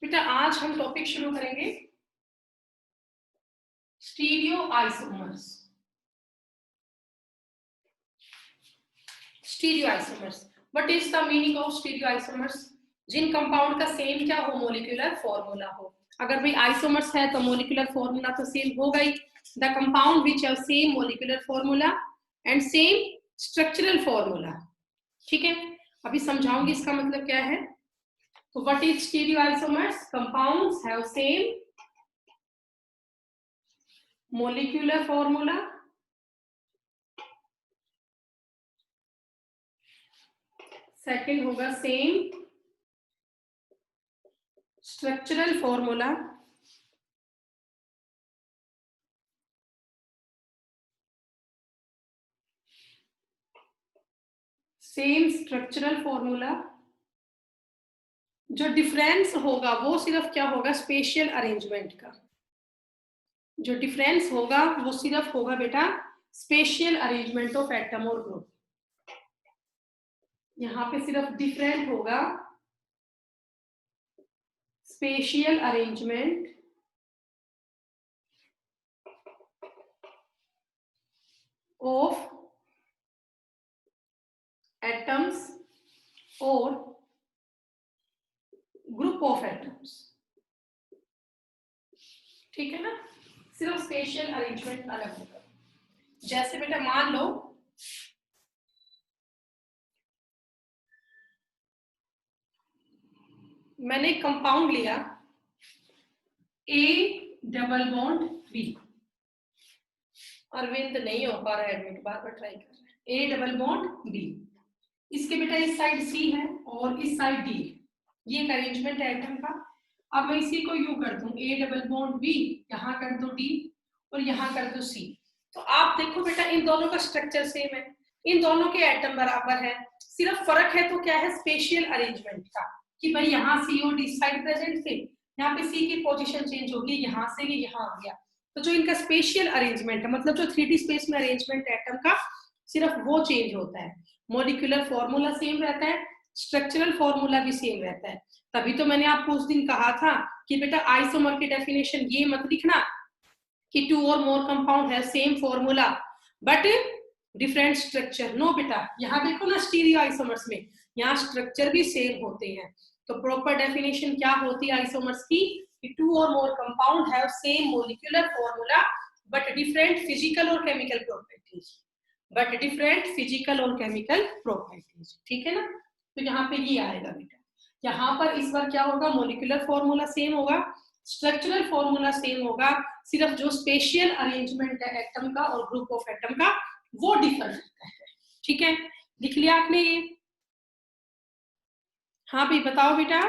बेटा आज हम टॉपिक शुरू करेंगे stereo isomers. Stereo isomers, what is the meaning of stereo isomers? जिन कंपाउंड का सेम क्या हो, मोलिकुलर फॉर्मूला हो। अगर भाई आइसोमर्स है तो मोलिकुलर फॉर्मूला तो सेम होगा ही। The compound which have same molecular formula and same structural formula. ठीक है, अभी समझाऊंगी इसका मतलब क्या है। तो what is stereoisomers? Compounds have same molecular formula second होगा same structural formula same structural formula. जो डिफरेंस होगा वो सिर्फ क्या होगा, स्पेशियल अरेंजमेंट का। जो डिफरेंस होगा वो सिर्फ होगा बेटा स्पेशियल अरेंजमेंट ऑफ एटम और ग्रुप। यहां पे सिर्फ डिफरेंट होगा स्पेशियल अरेंजमेंट ऑफ एटम्स और ग्रुप ऑफ एटम्स। ठीक है ना, सिर्फ स्पेशियल अरेंजमेंट अलग होगा। जैसे बेटा मान लो मैंने एक कंपाउंड लिया A double bond B. Arvind नहीं हो पा रहा है एडमिट, बार बार ट्राई कर रहा है। ए डबल बॉन्ड बी, इसके बेटा इस साइड सी है और इस साइड डी। ये एक अरेंजमेंट है एटम का। अब मैं इसी को यू कर दूं, ए डबल बॉन्ड बी, यहाँ कर दो डी और यहाँ कर दो सी। तो आप देखो बेटा इन दोनों का स्ट्रक्चर सेम है, इन दोनों के एटम बराबर है। सिर्फ फर्क है तो क्या है, स्पेशियल अरेंजमेंट का, कि भाई यहाँ सी और डी साइड प्रेजेंट थे, यहाँ पे सी की पोजीशन चेंज होगी, यहाँ से ये यहाँ आ गया। तो जो इनका स्पेशियल अरेंजमेंट है, मतलब जो 3D स्पेस में अरेंजमेंट एटम का, सिर्फ वो चेंज होता है। मॉलिक्यूलर फॉर्मूला सेम रहता है, स्ट्रक्चरल फॉर्मूला भी सेम रहता है। तभी तो मैंने आपको उस दिन कहा था कि बेटा आइसोमर की डेफिनेशन ये मत लिखना कि 2 और मोर कंपाउंड है same formula but different structure. No बेटा, यहाँ देखो ना स्टीरियो आइसोमर्स में यहाँ स्ट्रक्चर भी सेम होते हैं। तो प्रॉपर डेफिनेशन क्या होती है आइसोमर्स की, कि 2 और more compound have same molecular formula but different physical और chemical properties. But different physical और केमिकल प्रॉपर्टीज। ठीक है ना, तो यहाँ पे ये आएगा बेटा। यहाँ पर इस बार क्या होगा, मोलिकुलर फॉर्मूला सेम होगा, स्ट्रक्चरल फॉर्मूला सेम होगा, सिर्फ जो स्पेशियल अरेंजमेंट है एटम का और ग्रुप ऑफ एटम का वो डिफर करता है। ठीक है, लिख लिया आपने ये? हाँ भाई बताओ बेटा।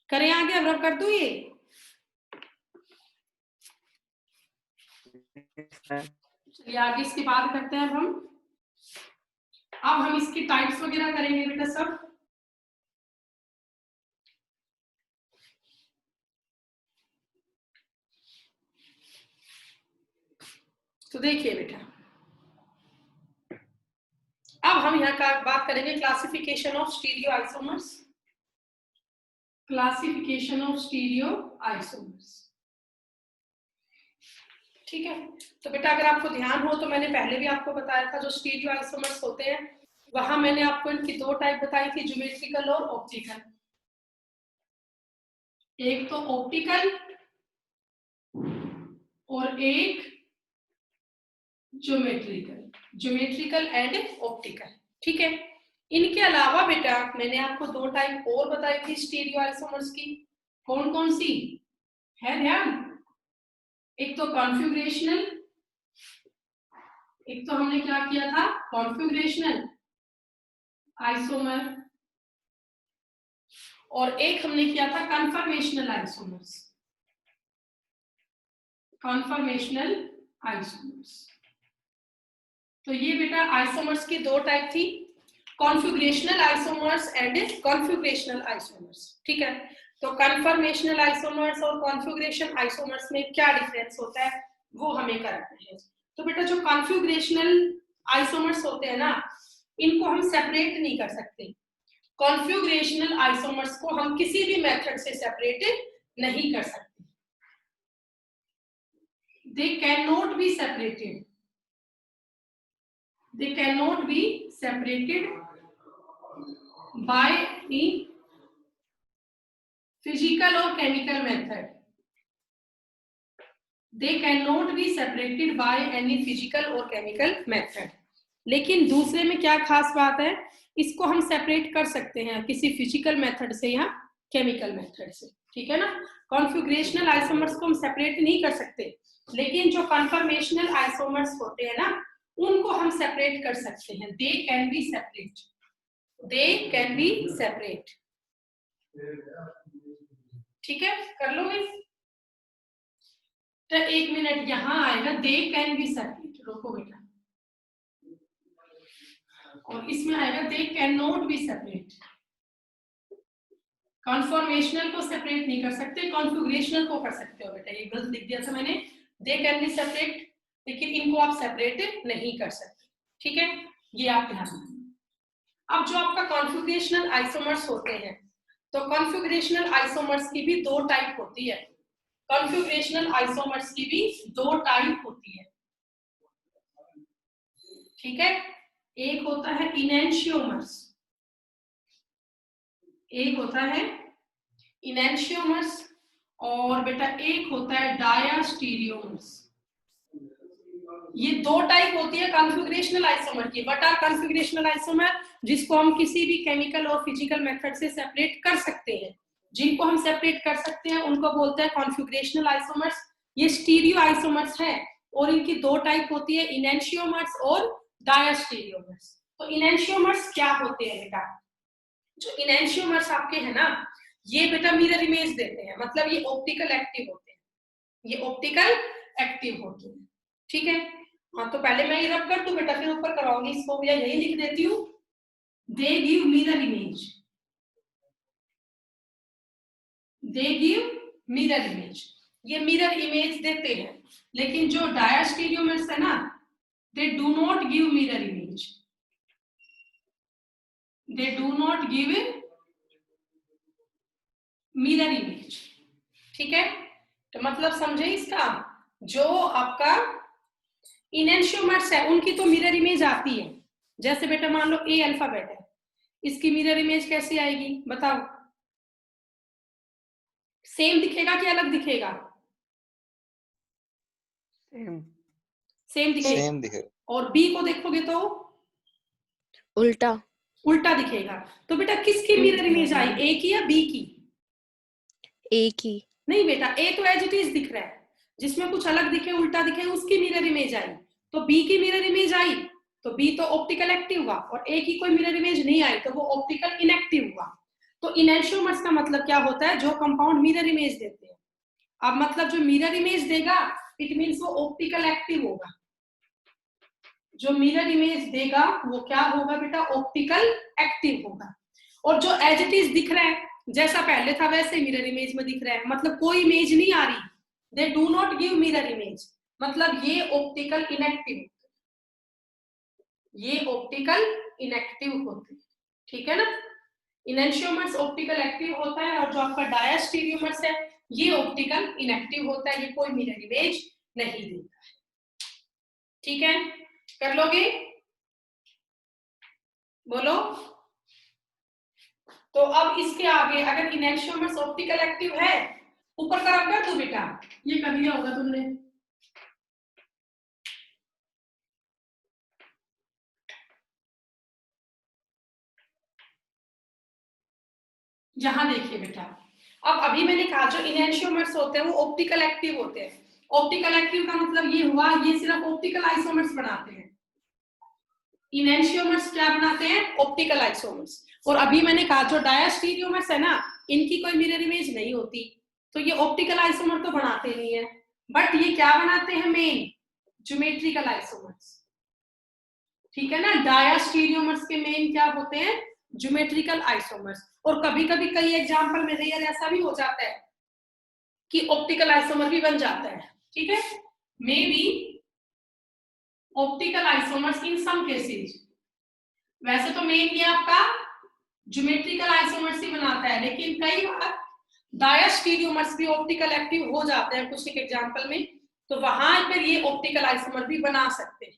करें आगे, अब कर दूं ये? चलिए आगे इसकी बात करते हैं अब हम इसकी टाइप्स वगैरह करेंगे बेटा सब। तो देखिए बेटा, अब हम यहाँ का बात करेंगे classification of stereo isomers. Classification of stereo isomers. ठीक है, तो बेटा अगर आपको ध्यान हो तो मैंने पहले भी आपको बताया था जो स्टीरियो आइसोमर्स होते हैं वहां मैंने आपको इनकी 2 टाइप बताई थी, ज्योमेट्रिकल और ऑप्टिकल। एक तो ऑप्टिकल और एक ज्योमेट्रिकल। Geometrical and optical. ठीक है, इनके अलावा बेटा मैंने आपको 2 टाइप और बताई थी स्टीरियो आइसोमर्स की। कौन कौन सी है ध्यान? एक तो कॉन्फ़िगरेशनल, एक तो हमने क्या किया था कॉन्फ़िगरेशनल आइसोमर, और एक हमने किया था कन्फर्मेशनल आइसोमर्स। Conformational isomers. तो ये बेटा आइसोमर्स की 2 टाइप थी, configurational isomers and configurational isomers. ठीक है, तो कन्फर्मेशनल आइसोमर्स और कॉन्फ़िगरेशन आइसोमर्स में क्या डिफरेंस होता है वो हमें करना है। तो बेटा जो कॉन्फ़िगरेशनल आइसोमर्स होते हैं ना इनको हम सेपरेट नहीं कर सकते। कॉन्फ़िगरेशनल आइसोमर्स को हम किसी भी मेथड से सेपरेट नहीं कर सकते। They cannot be separated, they cannot be separated by any physical और chemical method, they cannot be separated by any physical और केमिकल मेथड। लेकिन दूसरे में क्या खास बात है, इसको हम सेपरेट कर सकते हैं किसी फिजिकल मेथड से या केमिकल मेथड से, ठीक है ना। कॉन्फ़िगरेशनल आइसोमर्स को हम सेपरेट नहीं कर सकते, लेकिन जो कन्फर्मेशनल आइसोमर्स होते हैं ना, उनको हम सेपरेट कर सकते हैं। They can be separate, they can be separate, ठीक है, कर लोगे। तो 1 मिनट यहां आएगा, दे कैन बी सेपरेट, रोको बेटा, और इसमें आएगा दे cannot B separate. Conformational को सेपरेट नहीं कर सकते, कॉन्फ़िगरेशनल को कर सकते हो बेटा, ये गलत लिख दिया था मैंने। दे कैन बी सेपरेट, लेकिन इनको आप सेपरेट नहीं कर सकते, ठीक है, ये आप ध्यान रखना। अब जो आपका कॉन्फ़िगरेशनल आइसोमर्स होते हैं, तो कॉन्फ़िगरेशनल आइसोमर्स की भी 2 टाइप होती है। कॉन्फ़िगरेशनल आइसोमर्स की भी 2 टाइप होती है, ठीक है। एक होता है इनैंशियोमर्स, एक होता है इनैंशियोमर्स, और बेटा एक होता है डायास्टीरियोमर्स। ये 2 टाइप होती है कॉन्फ़िगरेशनल आइसोमर की। What are configurational isomer? जिसको हम किसी भी केमिकल और फिजिकल मेथड से सेपरेट कर सकते हैं। जिनको हम सेपरेट कर सकते हैं उनको बोलते हैं कॉन्फ़िगरेशनल आइसोमर्स। ये स्टीरियो आइसोमर्स है, और इनकी 2 टाइप होती है, इनैंशियोमर्स और डायास्टीरियोमर्स। तो इनैंशियोमर्स क्या होते हैं बेटा? जो इनैंशियोमर्स आपके है ना, ये बेटा मिरर इमेज देते हैं, मतलब ये ऑप्टिकल एक्टिव होते हैं, ये ऑप्टिकल एक्टिव होते हैं, ठीक है। हाँ, तो पहले मैं ये रब कर दूं बेटा, फिर ऊपर कराऊंगी इसको, या यही लिख देती हूँ, they give mirror image, they give mirror image, ये मिरर इमेज देते हैं। लेकिन जो डायास्टीरियोमर्स है ना, they do not give mirror image, they do not give mirror image, ठीक है। तो मतलब समझे इसका, जो आपका इनैंशियोमर्स है उनकी तो मिरर इमेज आती है। जैसे बेटा मान लो ए अल्फाबेट है, इसकी मिरर इमेज कैसी आएगी बताओ? सेम दिखेगा कि अलग दिखेगा? सेम दिखेगा। और बी को देखोगे तो उल्टा उल्टा दिखेगा। तो बेटा किसकी मिरर इमेज आई, ए की या बी की? ए की। नहीं बेटा, ए तो एज इट इज दिख रहा है, जिसमें कुछ अलग दिखे उल्टा दिखे उसकी मिरर इमेज आई। तो बी की मिरर इमेज आई तो बी तो ऑप्टिकल एक्टिव हुआ, और ए की कोई मिरर इमेज नहीं आई तो वो ऑप्टिकल इनएक्टिव हुआ। तो इनैंशियोमर्स का मतलब क्या होता है? जो कंपाउंड मिरर इमेज देते हैं। अब मतलब जो मिरर इमेज देगा इट मीन्स वो ऑप्टिकल एक्टिव होगा, जो मिरर इमेज देगा वो क्या होगा बेटा? ऑप्टिकल एक्टिव होगा। और जो एज इट इज दिख रहा है, जैसा पहले था वैसे मिरर इमेज में दिख रहा है, मतलब कोई इमेज नहीं आ रही, they do not give mirror image, मतलब ये ऑप्टिकल इनएक्टिव, ये ऑप्टिकल इनएक्टिव होते हैं, ठीक है ना। इनैंशियोमर्स ऑप्टिकल एक्टिव होता है, और जो आपका डायास्टीरियोमर्स है ये ऑप्टिकल इनएक्टिव होता है, ये कोई मिरर इमेज नहीं देता है, ठीक है। कर लोगे? बोलो। तो अब इसके आगे अगर इनैंशियोमर्स ऑप्टिकल एक्टिव है, ऊपर तरफ कर दो बेटा, ये कर लिया होगा तुमने। यहां देखिए बेटा, अब अभी मैंने कहा जो इनैंशियोमर्स होते हैं वो ऑप्टिकल एक्टिव होते हैं। ऑप्टिकल एक्टिव का मतलब ये हुआ, ये सिर्फ ऑप्टिकल आइसोमर्स बनाते हैं। इनैंशियोमर्स क्या बनाते हैं? Optical isomers. और अभी मैंने कहा जो डायास्टीरियोमर्स है ना, इनकी कोई मिरर इमेज नहीं होती, तो ये ऑप्टिकल आइसोमर तो बनाते नहीं है, बट ये क्या बनाते हैं? मेन ज्योमेट्रिकल आइसोमर्स, ठीक है ना। डायास्टीरियोमर्स के मेन क्या होते हैं? Geometrical isomers. और कभी कभी कई एग्जांपल में रेयर ऐसा भी हो जाता है कि ऑप्टिकल आइसोमर भी बन जाता है, ठीक है। May be optical isomers in some cases, वैसे तो मेन ये आपका ज्योमेट्रिकल आइसोमर्स ही बनाता है, लेकिन कई बार डायस्टीरियोमर्स भी ऑप्टिकल एक्टिव हो जाते हैं कुछ एक एग्जांपल में, तो वहां पर ये ऑप्टिकल आइसोमर भी बना सकते हैं,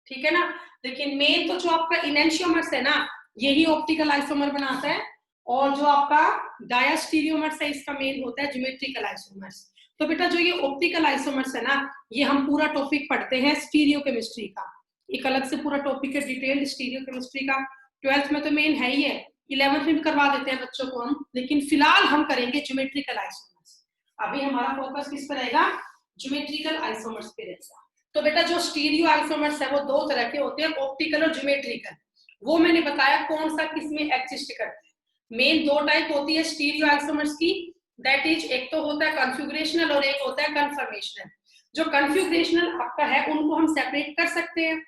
ठीक है ना। लेकिन मेन तो जो आपका इनेंशियोमर्स है ना, यही ऑप्टिकल आइसोमर बनाता है, और जो आपका डायस्टीरियोमर्स है इसका मेन होता है ज्योमेट्रिकल आइसोमर्स। तो बेटा जो ये ऑप्टिकल आइसोमर्स है ना, ये हम पूरा टॉपिक पढ़ते हैं स्टीरियो केमिस्ट्री का, एक अलग से पूरा टॉपिक है डिटेल्ड स्टीरियो केमिस्ट्री का। 12th में तो मेन है ही है, 11th में भी करवा देते हैं बच्चों को हम, लेकिन फिलहाल हम करेंगे ज्योमेट्रिकल आइसोमर्स। अभी हमारा फोकस किस पर रहेगा, ज्योमेट्रिकल आइसोमर्स पे रहेगा। तो बेटा जो स्टीरियो आइसोमर्स है वो दो तरह के होते हैं, ऑप्टिकल और ज्योमेट्रिकल। वो मैंने बताया कौन सा किसमें एग्जिस्ट करता है। मेन दो टाइप होती है स्टीरियो आइसोमर्स की, दैट इज एक तो होता है कॉन्फ़िगरेशनल और एक होता है कन्फर्मेशनल। जो कॉन्फ़िगरेशनल आपका है उनको हम सेपरेट कर सकते हैं,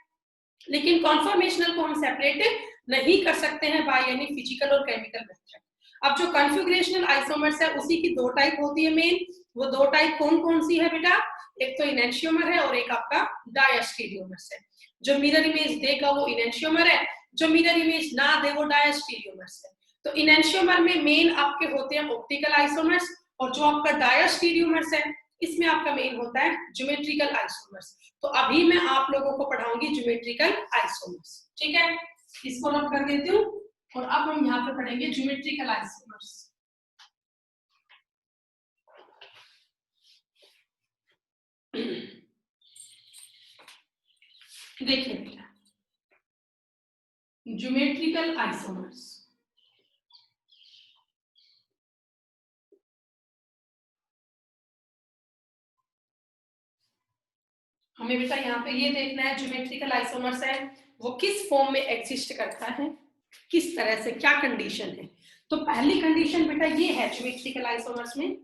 लेकिन कॉन्फर्मेशनल को हम सेपरेट नहीं कर सकते हैं बाय एनी फिजिकल और केमिकल मेथड। अब जो कॉन्फ़िगरेशनल आइसोमर्स है उसी की दो टाइप होती है मेन, वो दो टाइप कौन कौन सी है बेटा, एक तो इनेंशियोमर है और एक आपका डायस्टीरियोमर्स है। जो मिरर इमेज देगा वो इनेंशियोमर है, जो मिरर इमेज ना दे वो डायस्टीरियोमर्स है। तो इनेंशियोमर में मेन आपके होते हैं ऑप्टिकल आइसोमर्स, और जो आपका डायस्टीरियोमर्स है इसमें आपका मेन होता है ज्योमेट्रिकल आइसोमर्स। तो अभी मैं आप लोगों को पढ़ाऊंगी ज्योमेट्रिकल आइसोमर्स, ठीक है। इसको रब कर देती हूँ, और अब हम यहाँ पे पढ़ेंगे ज्योमेट्रिकल आइसोमर्स। देखिए बेटा, ज्योमेट्रिकल आइसोमर्स, हमें बेटा यहाँ पे ये देखना है ज्योमेट्रिकल आइसोमर्स है वो किस फॉर्म में एग्जिस्ट करता है, किस तरह से, क्या कंडीशन है। तो पहली कंडीशन बेटा ये है ज्योमेट्रिकल आइसोमर्स में,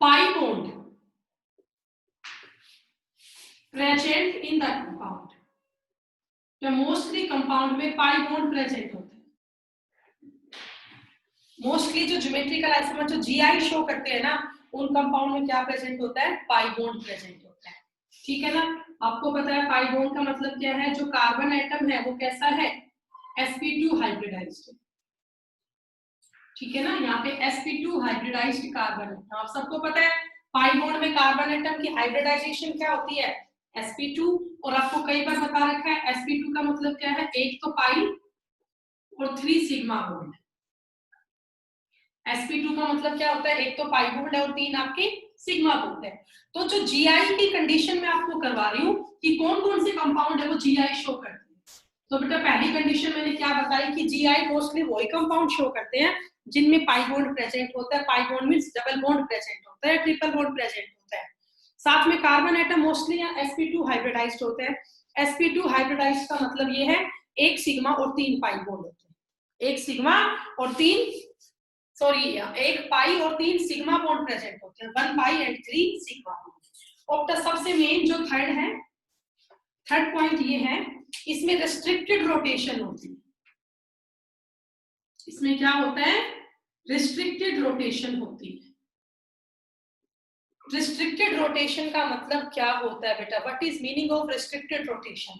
pi bond present in the compound. तो मोस्टली कंपाउंड में पाई बॉन्ड प्रेजेंट होते हैं। मोस्टली जो ज्योमेट्रिकल आइसोमर जो जीआई शो करते हैं ना, उन कंपाउंड में क्या प्रेजेंट होता है, पाई बॉन्ड प्रेजेंट होता है, ठीक है ना। आपको पता है पाई बॉन्ड का मतलब क्या है, जो कार्बन एटम है वो कैसा है, sp2 हाइब्रिडाइज्ड, ठीक है ना। यहाँ पे sp2 हाइब्रिडाइज्ड कार्बन है, आप सबको पता है पाई बॉन्ड में कार्बन एटम की हाइब्रिडाइजेशन क्या होती है, sp2। और आपको कई बार बता रखा है sp2 का मतलब क्या है, एक तो पाई और 3 सिग्मा बॉन्ड। sp2 का मतलब क्या होता है, एक तो पाई बॉन्ड है और 3 आपके सिग्मा बॉन्ड है। तो जो जीआई की कंडीशन में आपको करवा रही हूँ कि कौन कौन से कंपाउंड है वो जीआई शो करते हैं। तो बेटा पहली कंडीशन मैंने क्या बताई कि जीआई मोस्टली वही कंपाउंड शो करते हैं जिनमें पाई बॉन्ड प्रेजेंट होता है, pi bond means double bond present होता है, ट्रिपल बॉन्ड प्रेजेंट होता है। साथ में carbon atom mostly sp2 hybridised होते हैं। sp2 हाइब्रिडाइज्ड का मतलब ये है एक सिग्मा और 3 पाई बॉन्ड होते हैं, एक सिग्मा और 3 सॉरी एक पाई और 3 सिग्मा बॉन्ड प्रेजेंट होते हैं, 1 पाई एंड 3 सिग्मा बॉन्ड। और सबसे मेन जो थर्ड है, थर्ड पॉइंट ये है, इसमें रेस्ट्रिक्टेड रोटेशन होती है। इसमें क्या होता है, रिस्ट्रिक्टेड रोटेशन होती है। रिस्ट्रिक्टेड रोटेशन का मतलब क्या होता है बेटा, what is meaning of restricted rotation,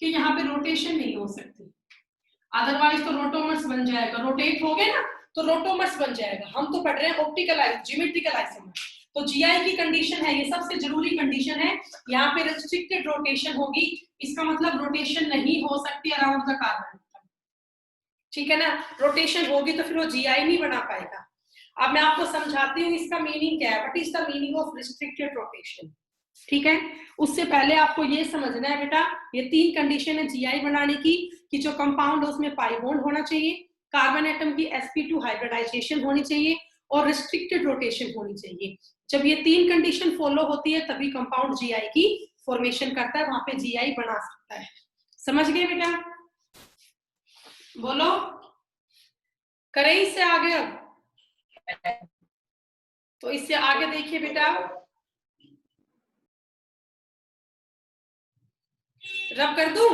कि यहाँ पे रोटेशन नहीं हो सकती, अदरवाइज तो रोटोमर्स बन जाएगा, रोटेट हो गए ना तो रोटोमर्स बन जाएगा। हम तो पढ़ रहे हैं ऑप्टिकल ज्योमेट्रिकल आइसोमर। तो जीआई की कंडीशन है, ये सबसे जरूरी कंडीशन है, यहाँ पे रेस्ट्रिक्टेड रोटेशन होगी, इसका मतलब रोटेशन नहीं हो सकती अराउंड द कार्बन, ठीक है ना। रोटेशन होगी तो फिर वो जीआई नहीं बना पाएगा। अब मैं आपको समझाती हूँ इसका मीनिंग क्या है, what is the meaning of restricted rotation, ठीक है। उससे पहले आपको ये समझना है बेटा, ये 3 कंडीशन है जीआई बनाने की, कि जो कंपाउंड उसमें पाई बॉन्ड होना चाहिए, कार्बन एटम की sp2 हाइब्रिडाइजेशन होनी चाहिए और रिस्ट्रिक्टेड रोटेशन होनी चाहिए। जब ये 3 कंडीशन फॉलो होती है तभी कंपाउंड जीआई की फॉर्मेशन करता है, वहां पे जीआई बना सकता है। समझ गए बेटा, बोलो करें इससे आगे। अब तो इससे आगे देखिए बेटा, रब कर दूं,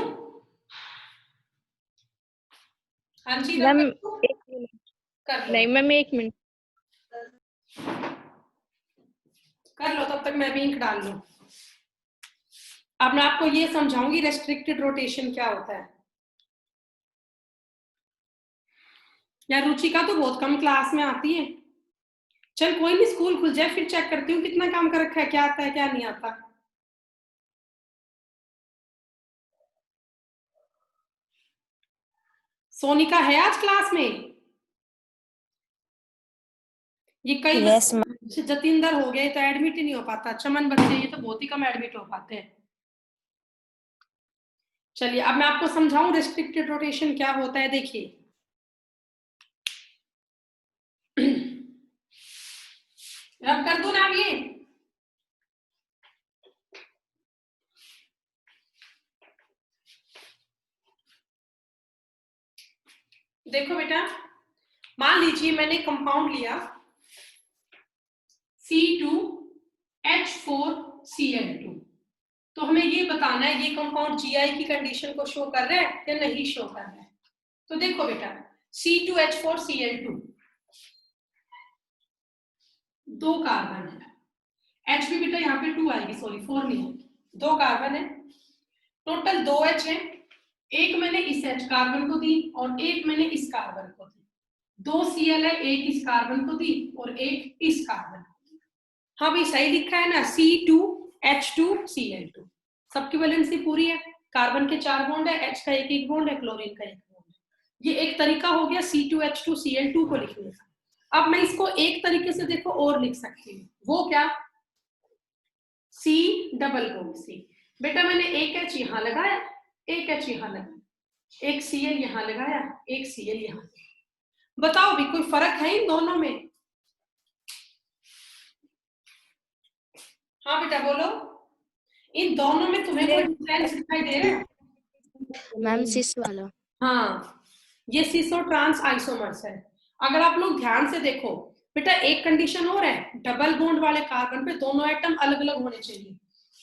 हाँ जी रब मैम कर दूं, 1 मिनट, कर लो नहीं मैम 1 मिनट। कर लो, तब तक मैं भी इंक डाल लूं। अब मैं आपको ये समझाऊंगी रेस्ट्रिक्टेड रोटेशन क्या होता है। यार रुचिका तो बहुत कम क्लास में आती है। चल कोई नहीं, स्कूल खुल जाए फिर चेक करती हूँ कितना काम कर रखा है, क्या आता है क्या नहीं आता। सोनिका है आज क्लास में? ये कई Yes, बच्चे जतिंदर हो गए तो एडमिट ही नहीं हो पाता। चमन बच्चे ये तो बहुत ही कम एडमिट हो पाते हैं। चलिए अब मैं आपको समझाऊं रेस्ट्रिक्टेड रोटेशन क्या होता है। देखिए रब कर दो ना अब ये। देखो बेटा, मान लीजिए मैंने कंपाउंड लिया C2H4Cl2, तो हमें ये बताना है ये कंपाउंड जीआई की कंडीशन को शो कर रहा है या नहीं शो कर रहा है। तो देखो बेटा C2H4Cl2 दो कार्बन है, H भी बेटा यहाँ पे 2 आएगी, सॉरी 4 नहीं आएगी, दो कार्बन है, टोटल 2 H है। एक मैंने इस H कार्बन को दी और एक मैंने इस कार्बन को दी। 2 Cl है, एक इस कार्बन को दी और एक इस कार्बन को दी। हाँ भाई सही लिखा है ना, C2H2Cl2 सबकी वैलेंसी पूरी है। कार्बन के 4 बॉन्ड है, H का एक बॉन्ड है, क्लोरीन का एक बॉन्ड है। ये एक तरीका हो गया C2H2Cl2 को लिखने का। अब मैं इसको एक तरीके से देखो और लिख सकती हूँ, वो क्या, C डबल बॉन्ड C। बेटा मैंने एक H यहाँ लगाया, एक H यहाँ लगाया, एक Cl यहाँ लगाया, एक Cl यहाँ। बताओ भी कोई फर्क है इन दोनों में? हाँ बेटा बोलो, इन दोनों में तुम्हें कोई डिफरेंस दिखाई दे रहा है? मैम सिस वाला। हाँ ये सिसो ट्रांस आइसोमर्स है। अगर आप लोग ध्यान से देखो बेटा, एक कंडीशन और है, डबल बॉन्ड वाले कार्बन पे दोनों एटम अलग अलग होने चाहिए।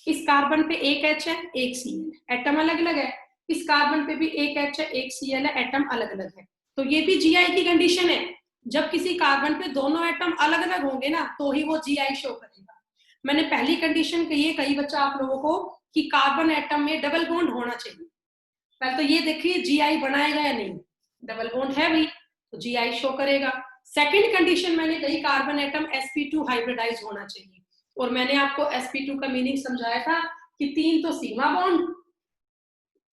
इस कार्बन पे एक H है एक Cl है, एटम अलग अलग है। इस कार्बन पे भी एक H है एक Cl है, एटम अलग अलग है। तो ये भी जीआई की कंडीशन है, जब किसी कार्बन पे दोनों एटम अलग अलग होंगे ना तो ही वो जीआई शो करेगा। मैंने पहली कंडीशन कही है कई बच्चा आप लोगों को कि कार्बन एटम में डबल बॉन्ड होना चाहिए। पहले तो ये देखिए जीआई बनाएगा या नहीं, डबल बॉन्ड है भाई तो जीआई शो करेगा। सेकंड कंडीशन मैंने कही कार्बन एटम sp2 हाइब्रिडाइज होना चाहिए, और मैंने आपको sp2 का मीनिंग समझाया था कि 3 तो सिग्मा बॉन्ड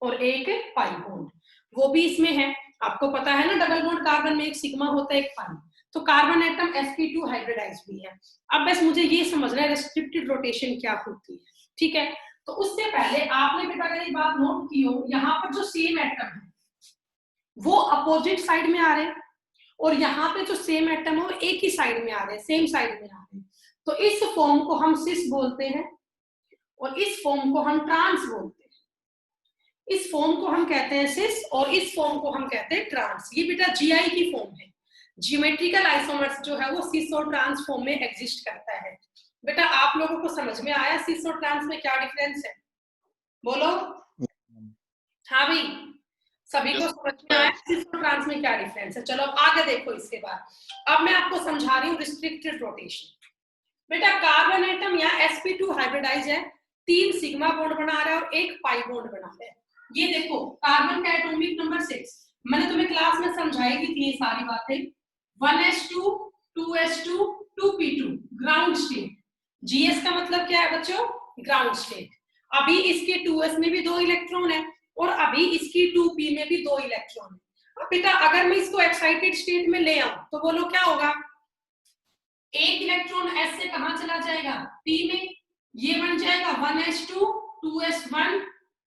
और एक पाई बॉन्ड, वो भी इसमें है। आपको पता है ना डबल बॉन्ड कार्बन में एक सिग्मा होता है एक पाई, तो कार्बन एटम sp2 हाइब्रिडाइज भी है। अब बस मुझे ये समझना है रेस्ट्रिक्टेड रोटेशन क्या होती है, ठीक है। तो उससे पहले आपने बेटा अगर एक बात नोट की हो, यहाँ पर जो सेम एटम है वो अपोजिट साइड में आ रहे हैं, और यहाँ पे जो सेम एटम है वो एक ही साइड में आ रहे हैं, सेम साइड में आ रहे हैं। तो इस फॉर्म को हम सिस बोलते हैं और इस फॉर्म को हम ट्रांस बोलते हैं। इस फॉर्म को हम कहते हैं सिस और इस फॉर्म को हम कहते हैं ट्रांस। ये बेटा जीआई की फॉर्म है। ज्योमेट्रिकल आइसोमर्स जो है वो सिस और ट्रांस फॉर्म में एग्जिस्ट करता है। बेटा आप लोगों को समझ में आया सिस और ट्रांस में क्या डिफरेंस है? बोलो। हाँ भाई सभी को समझ में आया सिस और ट्रांस में क्या डिफरेंस है? चलो अब आगे देखो इसके बाद। अब मैं आपको समझा रही हूँ रिस्ट्रिक्टेड रोटेशन। बेटा कार्बन एटम यहाँ sp2 हाइब्रिडाइज है, 3 सिग्मा बॉन्ड बना रहा है और एक पाई बॉन्ड बना रहा है। ये देखो कार्बन का एटॉमिक नंबर 6, मैंने तुम्हें क्लास में समझाई भी थी ये सारी बातें। 1s2 2s2 2p2 ground state. GS का मतलब क्या है बच्चों? Ground state. अभी इसके 2s में भी 2 इलेक्ट्रॉन है और अभी इसकी 2p में भी 2 इलेक्ट्रॉन है। अब बेटा अगर मैं इसको एक्साइटेड स्टेट में ले आऊं तो बोलो क्या होगा? एक इलेक्ट्रॉन S से कहां चला जाएगा? P में। ये बन जाएगा 1s2 2s1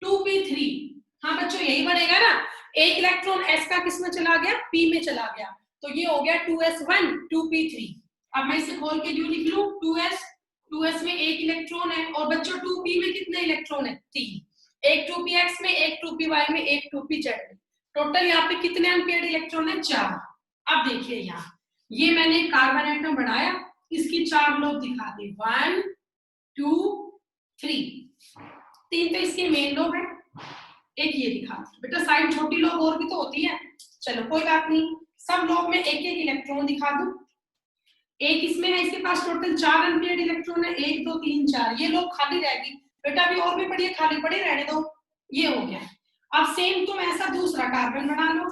2p3। हाँ बच्चों यही बनेगा ना, एक इलेक्ट्रॉन S का किस में चला गया? P में चला गया, तो ये हो गया 2s1 2p3। अब मैं इसे खोल के क्यों लिख लूं? 2s में एक इलेक्ट्रॉन है और बच्चों 2p में कितने इलेक्ट्रॉन है? 3। एक 2px में, एक 2py में, एक 2pz में। टोटल यहाँ पे कितने अनपेयर्ड इलेक्ट्रॉन है? 4। अब देखिए यहाँ ये मैंने कार्बन एटम बनाया, इसकी 4 लोब दिखा दी, 1 2 3। 3 तो इसके मेन लोब है, एक ये दिखा दी। बेटा साइड छोटी लोब और भी तो होती है, चलो कोई बात नहीं, सब लोब में एक एक इलेक्ट्रॉन दिखा दूं। एक इसमें है, इसके पास टोटल 4 अनपेयर्ड इलेक्ट्रॉन है, 1 2 3 4। ये लोब खाली रहेगी बेटा अभी और भी पढ़िए, खाली पड़े रहने दो। ये हो गया। अब सेम तुम ऐसा दूसरा कार्बन बना लो,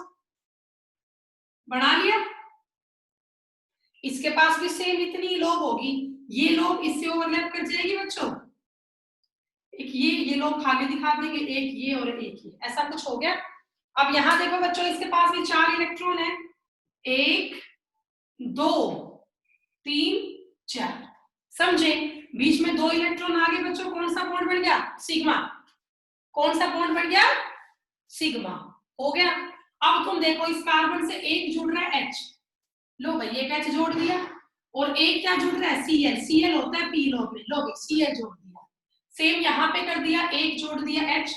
बना लिया। इसके पास भी सेम इतनी लोब होगी, ये लोब इससे ओवरलैप कर जाएगी बच्चों। एक ये लोग खाली दिखा देंगे, एक ये और एक ये, ऐसा कुछ हो गया। अब यहां देखो बच्चों, इसके पास भी 4 इलेक्ट्रॉन है, 1 2 3 4, समझे? बीच में 2 इलेक्ट्रॉन आगे बच्चों, कौन सा बॉन्ड बन गया? सिग्मा। कौन सा बॉन्ड बन गया? सिग्मा। हो गया। अब तुम देखो इस कार्बन से एक जुड़ रहा है H, लो भाई एक H जोड़ दिया, और एक क्या जुड़ रहा है? Cl। Cl होता है पी लोब में, लो Cl जोड़ दिया। सेम यहाँ पे कर दिया, एक जोड़ दिया H।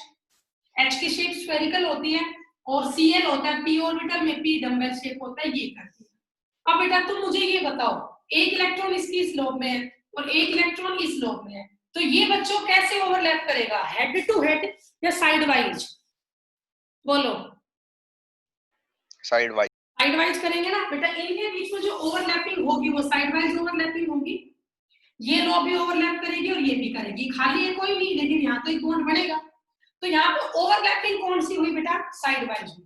H की शेप स्फेरिकल होती है, और Cl होता है p ऑर्बिटल में, p डम्बल शेप होता है, ये कर दिया। अब बेटा तुम मुझे ये बताओ, एक इलेक्ट्रॉन इसकी इस लोब में है और एक इलेक्ट्रॉन इस लोब में है, तो ये बच्चों कैसे ओवरलैप करेगा? हेड टू हेड या साइड वाइज? बोलो। Side wise. साइड वाइज करेंगे ना बेटा, इनके बीच में जो ओवरलैपिंग होगी वो साइड वाइज ओवरलैपिंग होगी। ये लो भी ओवरलैप करेगी और ये भी करेगी, खाली है कोई नहीं, लेकिन यहाँ तो एक बॉन्ड बनेगा। तो यहाँ पे ओवरलैपिंग कौन सी हुई बेटा? साइड वाइज हुई।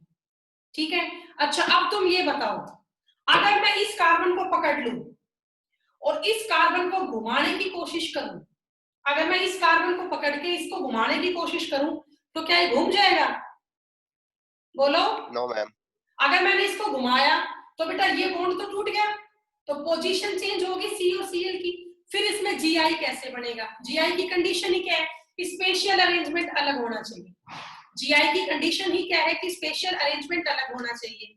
ठीक है। अच्छा अब तुम ये बताओ, अगर मैं इस कार्बन को पकड़ लूं और इस कार्बन को घुमाने की कोशिश करूं, अगर मैं इस कार्बन को पकड़ के इसको घुमाने की कोशिश करूं, तो क्या ये घूम जाएगा? बोलो। No ma'am. अगर मैंने इसको घुमाया तो बेटा ये बॉन्ड तो टूट गया, तो पोजीशन चेंज होगी सी और सीएल की। फिर इसमें जीआई कैसे बनेगा? जीआई की कंडीशन ही क्या है? कि स्पेशल अरेंजमेंट अलग होना चाहिए। जीआई की कंडीशन ही क्या है? कि स्पेशल अरेंजमेंट अलग होना चाहिए।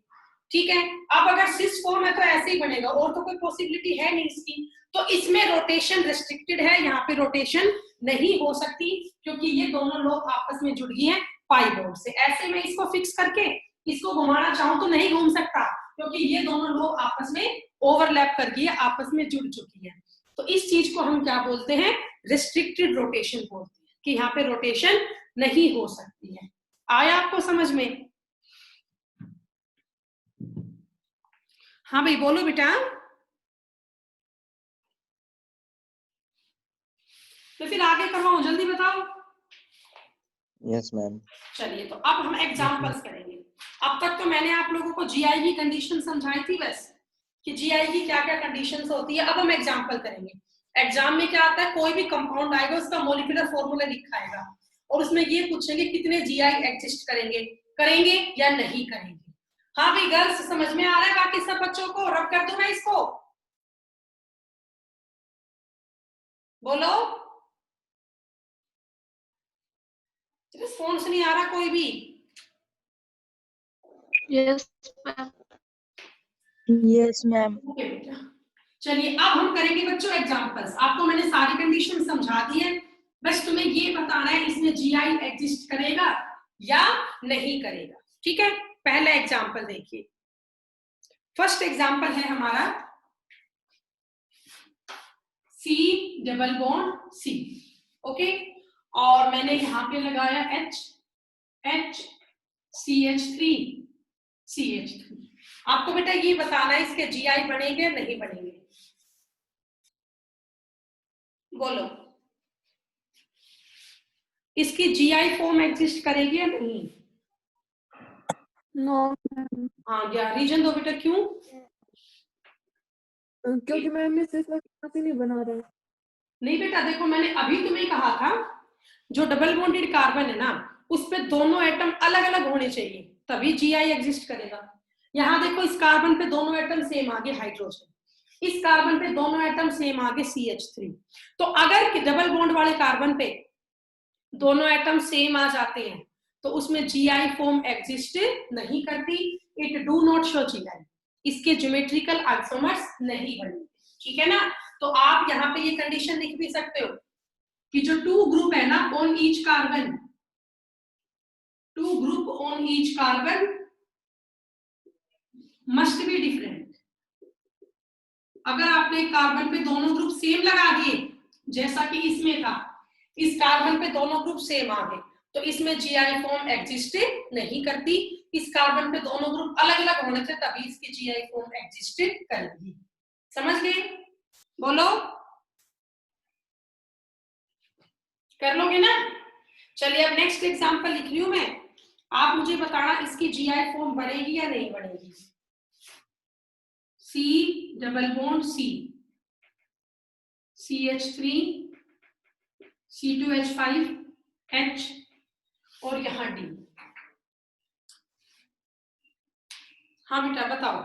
ठीक है। अब अगर सिस फॉर्म है तो ऐसे ही बनेगा, और तो कोई पॉसिबिलिटी है नहीं इसकी। तो इसमें रोटेशन रिस्ट्रिक्टेड है, यहाँ पे रोटेशन नहीं हो सकती, क्योंकि ये दोनों लोग आपस में जुड़ गए हैं पाई बॉन्ड से। ऐसे में इसको फिक्स करके इसको घुमाना चाहूं तो नहीं घूम सकता, क्योंकि ये दोनों लोग आपस में ओवरलैप करके आपस में जुड़ चुकी है। तो इस चीज को हम क्या बोलते हैं? रिस्ट्रिक्टेड रोटेशन बोलते हैं, कि यहाँ पे रोटेशन नहीं हो सकती है। आया आपको समझ में? हाँ भाई बोलो बेटा। तो फिर आगे करवाऊं, जल्दी बताओ। Yes ma'am. चलिए तो अब हम एग्जांपल्स करेंगे। अब तक तो मैंने आप लोगों को जीआई की कंडीशन समझाई थी बस, कि जीआई की क्या क्या कंडीशंस होती है। अब हम एग्जांपल करेंगे। एग्जाम में क्या आता है, कोई भी कंपाउंड आएगा उसका मॉलिक्यूलर फॉर्मूला लिखा आएगा, और उसमें ये पूछेंगे कितने जीआई एग्जिस्ट करेंगे, करेंगे या नहीं करेंगे। हाँ भाई गर्ल्स समझ में आ रहा है बाकी सब बच्चों को? रब कर दूं मैं इसको? बोलो। रिस्पॉन्स नहीं आ रहा कोई भी। Yes ma'am. Yes ma'am. Okay बेटा, चलिए अब हम करेंगे बच्चों एग्जांपल्स। आपको मैंने सारी कंडीशन समझा दी है, बस तुम्हें ये बताना है इसमें जीआई एग्जिस्ट करेगा या नहीं करेगा। ठीक है। पहला एग्जांपल देखिए। फर्स्ट एग्जांपल है हमारा C double bond C। Okay, और मैंने यहां पे लगाया H CH3 CH3। आपको बेटा ये बताना है इसके जीआई बनेंगे या नहीं बनेंगे। बोलो, इसकी जीआई फॉर्म एग्जिस्ट करेगी या नहीं? नो। हाँ या रीजन दो बेटा, क्यों? क्योंकि मैम इस से नहीं बना रहे। नहीं बेटा देखो, मैंने अभी तुम्हें कहा था जो डबल बॉन्डेड कार्बन है ना, उस पे दोनों एटम अलग अलग होने चाहिए, तभी जीआई एग्जिस्ट करेगा। यहाँ देखो इस कार्बन पे दोनों एटम सेम आगे हाइड्रोजन, इस कार्बन पे दोनों एटम सेम आगे CH3। तो अगर डबल बॉन्ड वाले कार्बन पे दोनों एटम सेम आ जाते हैं तो उसमें जीआई फॉर्म एग्जिस्ट नहीं करती। It do not show GI, इसके ज्योमेट्रिकल आइसोमर्स नहीं बनेंगे। ठीक है ना? तो आप यहाँ पे ये कंडीशन लिख भी सकते हो कि जो टू ग्रुप है ना on each carbon, two group on each carbon must be different. अगर आपने कार्बन पे दोनों ग्रुप सेम लगा दिए, जैसा कि इसमें था, इस कार्बन पे दोनों ग्रुप सेम आ गए, तो इसमें जीआई फॉर्म एग्जिस्ट नहीं करती। इस कार्बन पे दोनों ग्रुप अलग अलग होने से तभी इसकी जीआई फॉर्म एग्जिस्ट करेगी। समझ गए? बोलो। कर लोगे ना? चलिए अब नेक्स्ट एग्जांपल लिख रही हूं मैं, आप मुझे बताना इसकी जीआई फॉर्म बनेगी या नहीं बनेगी। C double bond C, CH3 C2H5 H और यहां D। हाँ बेटा बताओ,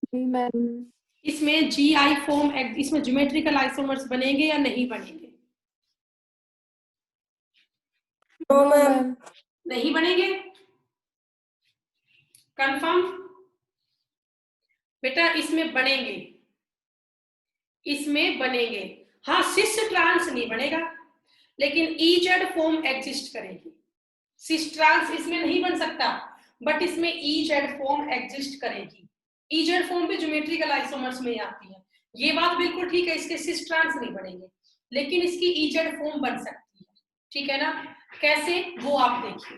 नहीं मैम। इसमें जीआई फॉर्म, इसमें ज्योमेट्रिकल आइसोमर्स बनेंगे या नहीं बनेंगे? No ma'am. नहीं बनेंगे, कंफर्म? बेटा इसमें बनेंगे, इसमें बनेंगे। हाँ सिस ट्रांस नहीं बनेगा, लेकिन ईजेड फॉर्म एग्जिस्ट करेगी। सिस ट्रांस इसमें नहीं बन सकता, बट इसमें ईजेड फॉर्म एग्जिस्ट करेगी। ईजेड फॉर्म भी ज्योमेट्रिकल आइसोमर्स में आती है, ये बात बिल्कुल ठीक है, इसके सिस ट्रांस नहीं बनेंगे, लेकिन इसकी ईजेड फॉर्म बन सकती है। ठीक है ना? कैसे वो आप देखिए।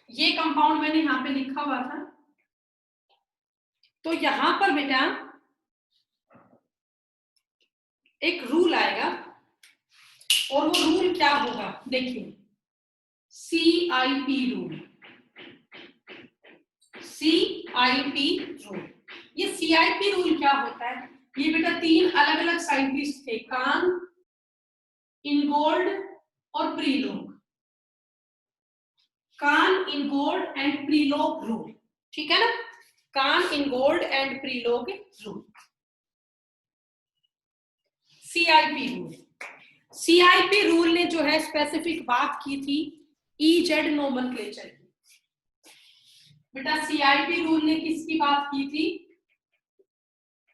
ये कंपाउंड मैंने यहाँ पे लिखा हुआ था, तो यहां पर बेटा एक रूल आएगा, और वो रूल क्या होगा देखिए, CIP रूल। CIP रूल, ये CIP रूल क्या होता है? ये बेटा तीन अलग अलग साइंटिस्ट थे, कान, इनगोल्ड और प्रीलोग। कान, इनगोल्ड एंड प्रीलोग रूल, ठीक है ना? Cahn, Ingold and Prelog rule, CIP rule. CIP rule ने जो है स्पेसिफिक बात की थी EZ नोमेनक्लेचर की। बेटा CIP रूल ने किसकी बात की थी?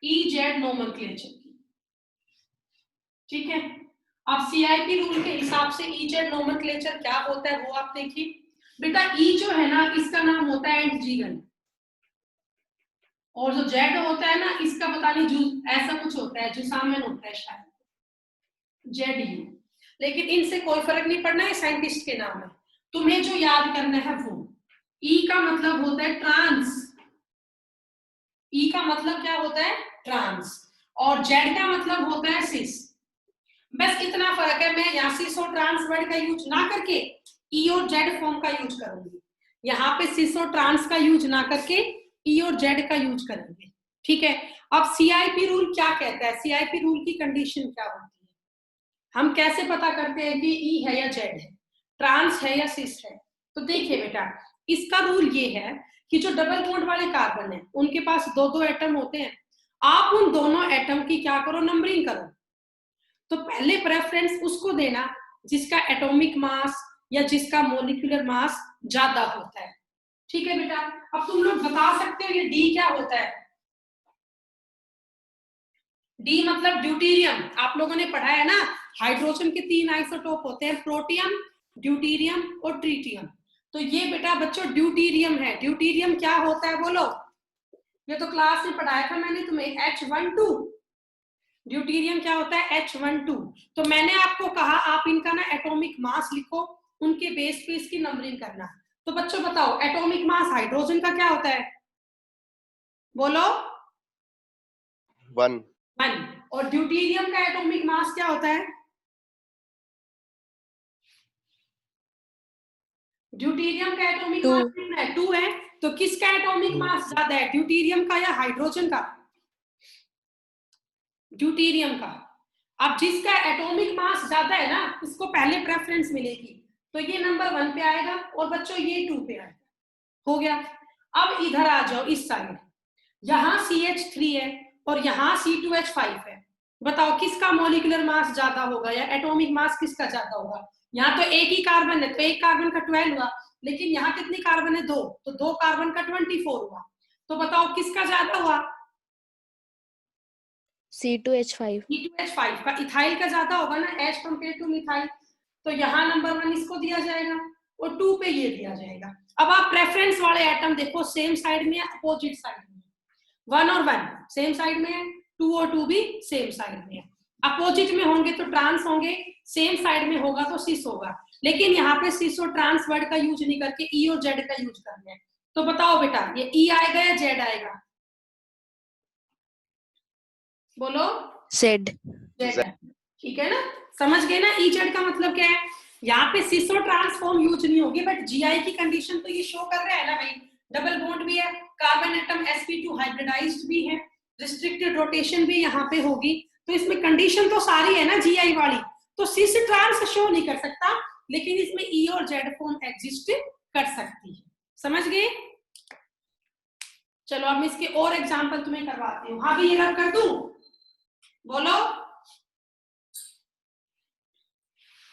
EZ नोमेनक्लेचर की। ठीक है, अब CIP रूल के हिसाब से EZ नोमेनक्लेचर क्या होता है वो आप देखिए। बेटा E जो है ना, इसका नाम होता है एंटजीगन, और जो Z होता है ना, इसका पता नहीं ऐसा कुछ होता है, जुसामेन होता है शायद, ZU। लेकिन इनसे कोई फर्क नहीं पड़ना है, साइंटिस्ट के नाम है। तुम्हें जो याद करना है वो, E का मतलब होता है ट्रांस, E का मतलब क्या होता है? ट्रांस, और Z का मतलब होता है सिस। बस इतना फर्क है, मैं यहाँ सिस और ट्रांस वर्ड का यूज ना करके E और Z फॉर्म का यूज करूंगी, यहाँ पे सिस और ट्रांस का यूज ना करके E और Z का यूज करेंगे। ठीक है, अब CIP रूल क्या कहता है? CIP रूल की कंडीशन क्या होती है? हम कैसे पता करते हैं कि E है या Z है, ट्रांस है या सिस है? तो देखिए बेटा, इसका रूल ये है कि जो डबल बॉन्ड वाले कार्बन है उनके पास दो दो एटम होते हैं, आप उन दोनों एटम की क्या करो? नंबरिंग करो। तो पहले प्रेफरेंस उसको देना जिसका एटॉमिक मास या जिसका मॉलिक्यूलर मास ज्यादा होता है। ठीक है बेटा, अब तुम लोग बता सकते हो ये D क्या होता है? D मतलब ड्यूटीरियम, आप लोगों ने पढ़ा है ना, हाइड्रोजन के तीन आइसोटोप होते हैं, प्रोटियम, ड्यूटीरियम और ट्रीटियम। तो ये बेटा बच्चों ड्यूटीरियम है। ड्यूटीरियम क्या होता है बोलो? ये तो क्लास में पढ़ाया था मैंने तुम्हें, H12। ड्यूटीरियम क्या होता है? H12। तो मैंने आपको कहा आप इनका ना एटॉमिक मास लिखो, उनके बेस पे इसकी नंबरिंग करना। तो बच्चों बताओ, एटॉमिक मास हाइड्रोजन का क्या होता है? बोलो। 1। 1। और ड्यूटीरियम का एटॉमिक मास क्या होता है? ड्यूटीरियम का एटॉमिक मास कितना है? 2 है। तो किसका एटॉमिक मास ज्यादा है, ड्यूटीरियम का या हाइड्रोजन का? ड्यूटीरियम का। अब जिसका एटॉमिक मास ज्यादा है ना, इसको पहले प्रेफरेंस मिलेगी, तो ये नंबर 1 पे आएगा और बच्चों ये 2 पे आएगा। हो गया। अब इधर आ जाओ इस साइड, यहाँ CH3 है और यहाँ C2H5 है। बताओ किसका मॉलिक्यूलर मास ज्यादा होगा या एटॉमिक मास किसका ज्यादा होगा? यहाँ तो एक ही कार्बन है, तो एक कार्बन का 12 हुआ, लेकिन यहाँ कितनी कार्बन है? 2, तो 2 कार्बन का 24 हुआ। तो बताओ किसका ज्यादा हुआ? C2H5। C2H5 का, इथाइल का ज्यादा होगा ना, H कंपेयर टू मिथाइल। तो यहाँ नंबर 1 इसको दिया जाएगा और 2 पे ये दिया जाएगा। अब आप प्रेफरेंस वाले एटम देखो, सेम साइड में है, अपोजिट साइड में। 1 और 1 सेम साइड में है, 2 और 2 भी सेम साइड में है। अपोजिट में होंगे तो ट्रांस होंगे, सेम साइड में होगा तो सिस होगा, लेकिन यहाँ पे सिस और ट्रांस वर्ड का यूज नहीं करके ई और जेड का यूज कर रहे हैं। तो बताओ बेटा ये ई आएगा या जेड आएगा? बोलो। जेड। जेड है, ठीक है ना, समझ गए ना? ई जेड का मतलब क्या है? यहाँ पे सिस और ट्रांसफॉर्म यूज नहीं होगी, बट जीआई की कंडीशन तो ये शो कर रहा है ना भाई, डबल बॉन्ड भी है, कार्बन एटम sp2 हाइब्रिडाइज्ड भी है, रिस्ट्रिक्टेड रोटेशन भी यहाँ पे होगी, तो इसमें कंडीशन तो सारी है ना जीआई वाली, तो सिस ट्रांस शो नहीं कर सकता, लेकिन इसमें ई और जेड फॉर्म एग्जिस्ट कर सकती है। समझ गए? चलो अब मैं इसके और एग्जांपल तुम्हें करवाती हूँ। हाँ भी ये रब कर दूं? बोलो।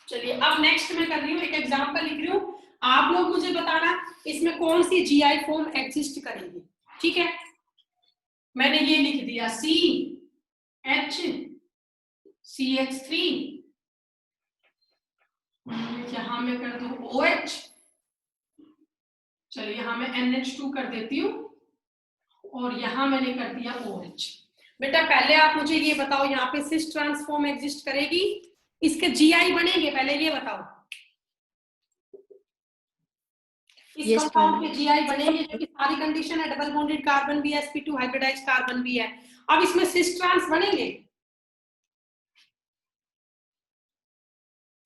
चलिए अब नेक्स्ट मैं कर रही हूँ, एक एग्जांपल लिख रही हूँ, आप लोग मुझे बताना इसमें कौन सी जीआई फॉर्म एग्जिस्ट करेगी। ठीक है, मैंने ये लिख दिया CH3, यहां मैं कर दूं OH, चलिए यहां मैं NH2 कर देती हूँ, और यहां मैंने कर दिया OH। बेटा पहले आप मुझे ये बताओ, यहाँ पे सिस ट्रांसफॉर्म एग्जिस्ट करेगी, इसके जीआई बनेंगे, पहले ये बताओ इस कंपाउंड के जीआई बनेंगे, क्योंकि सारी कंडीशन है, डबल बॉन्डेड कार्बन भी है, sp2 हाइब्रिडाइज्ड कार्बन भी है। अब इसमें सिस ट्रांस बनेंगे?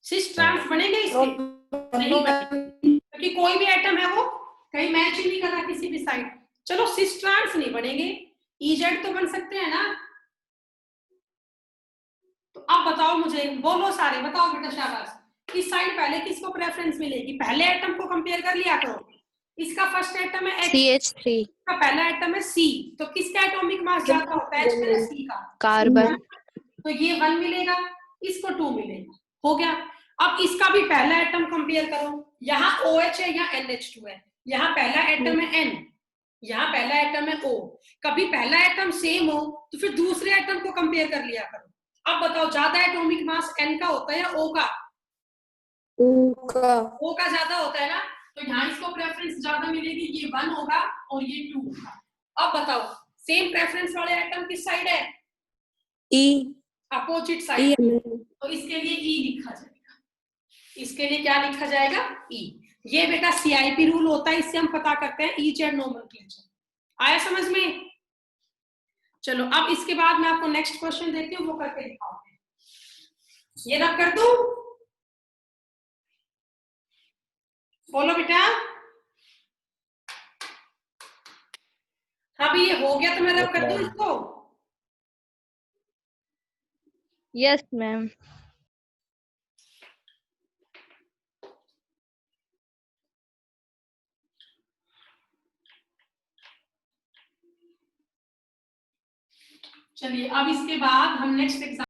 सिस ट्रांस बनेंगे इसके? नहीं बनेंगे, क्योंकि कोई भी एटम है वो कहीं मैच ही नहीं कर रहा किसी भी साइड। चलो सिस ट्रांस नहीं बनेंगे, ईजेड तो बन सकते हैं ना। तो अब बताओ मुझे, बोलो सारे बताओ बेटा, शाबाश। इस साइड पहले किसको प्रेफरेंस मिलेगी? पहले एटम को कंपेयर कर लिया करो, इसका फर्स्ट एटम है H, CH3, का पहला एटम है C, तो किसका एटॉमिक मास ज्यादा होता है H का या C का? कार्बन। तो ये 1 मिलेगा, इसको 2 मिलेगा, हो गया। अब इसका भी पहला एटम कंपेयर करो, यहाँ OH है, यहाँ NH2 है, यहाँ पहला एटम है N, यहाँ पहला एटम है O। कभी पहला एटम सेम हो तो फिर दूसरे एटम को कंपेयर कर लिया करो। अब बताओ ज्यादा एटॉमिक मास N का होता है या O का? O का ज्यादा होता है ना, तो यहाँ इसको प्रेफरेंस ज्यादा मिलेगी, ये 1 होगा और ये 2 होगा। अब बताओ सेम प्रेफरेंस वाले एटम किस साइड है? E, अपोजिट साइड, तो इसके लिए E लिखा जाएगा, इसके लिए क्या लिखा जाएगा? E। ये बेटा CIP रूल होता है, इससे हम पता करते हैं ई जेड नोमेनक्लेचर। आया समझ में? चलो अब इसके बाद मैं आपको नेक्स्ट क्वेश्चन देती हूँ, वो करके दिखाऊंगी। ये रब कर दूं? बोलो बेटा। हाँ भी ये हो गया, तो मैं रब कर दूं इसको? Yes ma'am. चलिए अब इसके बाद हम नेक्स्ट एग्जाम्पल